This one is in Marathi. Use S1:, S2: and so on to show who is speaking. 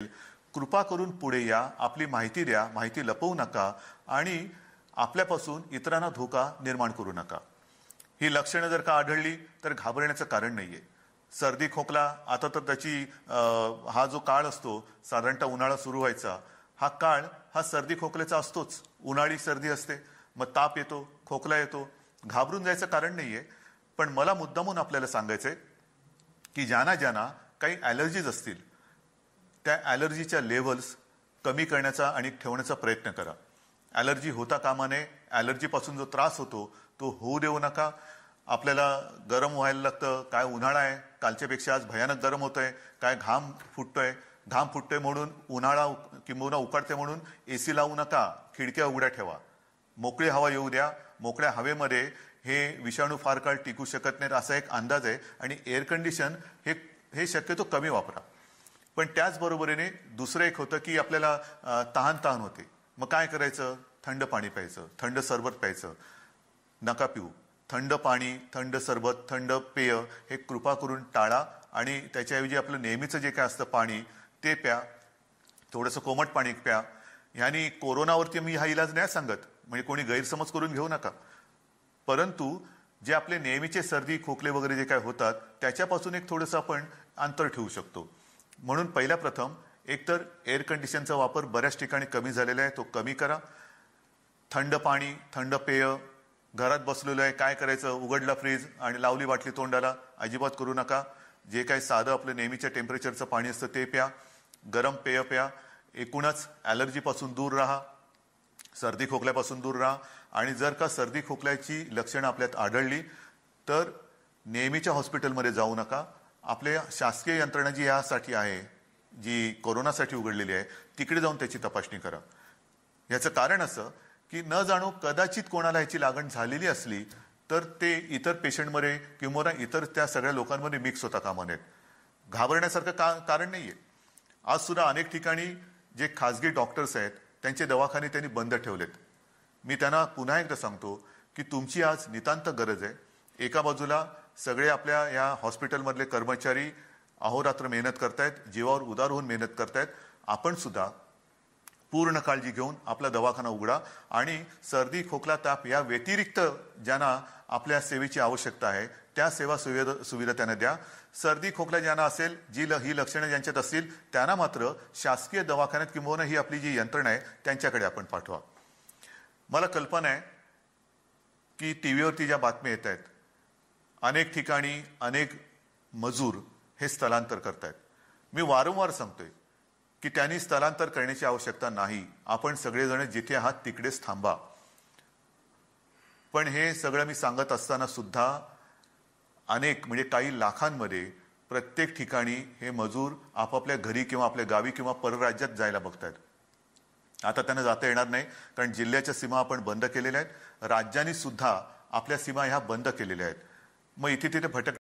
S1: कृपा करून पुढे या, आपली माहिती द्या, माहिती लपवू नका आणि आपल्यापासून इतरांना धोका निर्माण करू नका. ही लक्षणं जर का आढळली तर घाबरण्याचं कारण नाहीये. सर्दी खोकला आता तर त्याची हा जो काळ असतो साधारणतः उन्हाळा सुरू व्हायचा हा काळ हा सर्दी खोकल्याचा असतोच. उन्हाळी सर्दी असते, मग ताप येतो, खोकला येतो. घाबरून जायचं कारण नाहीये. पण मला मुद्दामून आपल्याला सांगायचंय की ज्यांना ज्यांना काही ॲलर्जीज असतील त्या ॲलर्जीच्या लेव्हल्स कमी करण्याचा आणि ठेवण्याचा प्रयत्न करा. ॲलर्जी होता कामा नये. ॲलर्जीपासून जो त्रास होतो तो होऊ देऊ नका. आपल्याला गरम व्हायला लागतं, काय उन्हाळा आहे, कालच्यापेक्षा आज भयानक गरम होतंय, काय घाम फुटतोय म्हणून उन्हाळा किंबहुना उकाडते म्हणून AC लावू नका, खिडक्या उघड्या ठेवा, मोकळी हवा येऊ द्या. मोकळ्या हवेमध्ये हे विषाणू फार काळ टिकू शकत नाहीत असा एक अंदाज आहे आणि एअर कंडिशन हे शक्यतो कमी वापरा. पण त्याचबरोबरीने दुसरं एक होतं की आपल्याला तहान होते. मग काय करायचं? थंड पाणी प्यायचं, थंड सरबत प्यायचं. नका पिऊ. थंड पाणी, थंड सरबत, थंड पेय हे कृपा करून टाळा आणि त्याच्याऐवजी आपलं नेहमीचं जे काय असतं पाणी ते प्या. थोडंसं कोमट पाणी प्या. ह्यानी कोरोनावरती मी हा इलाज नाही सांगत, म्हणजे कोणी गैरसमज करून घेऊ नका. परंतु जे आपले नेहमीचे सर्दी खोकले वगैरे जे काय होतात त्याच्यापासून एक थोडंसं आपण अंतर ठेवू शकतो. म्हणून पहिल्या प्रथम एकतर एअर कंडिशनचा वापर बऱ्याच ठिकाणी कमी झालेला आहे, तो कमी करा. थंड पाणी, थंड पेय, घरात बसलेलो आहे, काय करायचं? उघडला फ्रीज आणि लावली बाटली तोंडाला, अजिबात करू नका. जे काही साधं आपलं नेहमीच्या टेम्परेचरचं पाणी असतं ते प्या. गरम पेय प्या. एकूणच ॲलर्जीपासून दूर राहा, सर्दी खोकल्यापासून दूर राहा. आणि जर का सर्दी खोकल्याची लक्षणं आपल्यात आढळली तर नेहमीच्या हॉस्पिटलमध्ये जाऊ नका. आपल्या शासकीय यंत्रणा जी यासाठी आहे, जी कोरोनासाठी उघडलेली आहे, तिकडे जाऊन त्याची तपासणी करा. याचं कारण असं की न जाणो कदाचित कोणाला ह्याची लागण झालेली असली तर ते इतर पेशंटमध्ये किंवा इतर त्या सगळ्या लोकांमध्ये मिक्स होता कामा नयेत. घाबरण्यासारखं कारण नाहीये. आज सुद्धा अनेक ठिकाणी जे खाजगी डॉक्टर्स आहेत त्यांचे दवाखाने त्यांनी बंद ठेवलेत. मी त्यांना पुन्हा एकदा सांगतो की तुमची आज नितांत गरज आहे. एका बाजूला सगळे आपल्या या हॉस्पिटलमधले कर्मचारी अहोरात्र मेहनत करतायत, जीवावर उदार होऊन मेहनत करतायत. आपण सुद्धा पूर्ण काळजी घेऊन आपला दवाखाना उघडा आणि सर्दी खोकला ताप या व्यतिरिक्त ज्यांना आपल्या सेवेची आवश्यकता आहे त्या सेवा सुविधा त्यांना द्या. सर्दी खोकला ज्यांना असेल, ही लक्षणं ज्यांच्यात असतील त्यांना मात्र शासकीय दवाखान्यात किंवा ही आपली जी यंत्रणा आहे त्यांच्याकडे आपण पाठवा. मला कल्पना आहे की टीव्हीवरती ज्या बातम्या येत आहेत, अनेक ठिकाणी अनेक मजूर हे स्थलांतर करतायत. मी वारंवार सांगतोय की त्यांनी स्थलांतर करण्याची आवश्यकता नाही. आपण सगळेजण जिथे आहात तिकडेच थांबा. पण हे सगळं मी सांगत असताना सुद्धा अनेक म्हणजे काही लाखांमध्ये प्रत्येक ठिकाणी हे मजूर आपापल्या घरी किंवा आपल्या गावी किंवा परराज्यात जायला बघतायत. आता त्यांना जाता येणार नाही कारण जिल्ह्याच्या सीमा आपण बंद केलेल्या आहेत. राज्यांनी सुद्धा आपल्या सीमा ह्या बंद केलेल्या आहेत. मग इथे तिथे भटक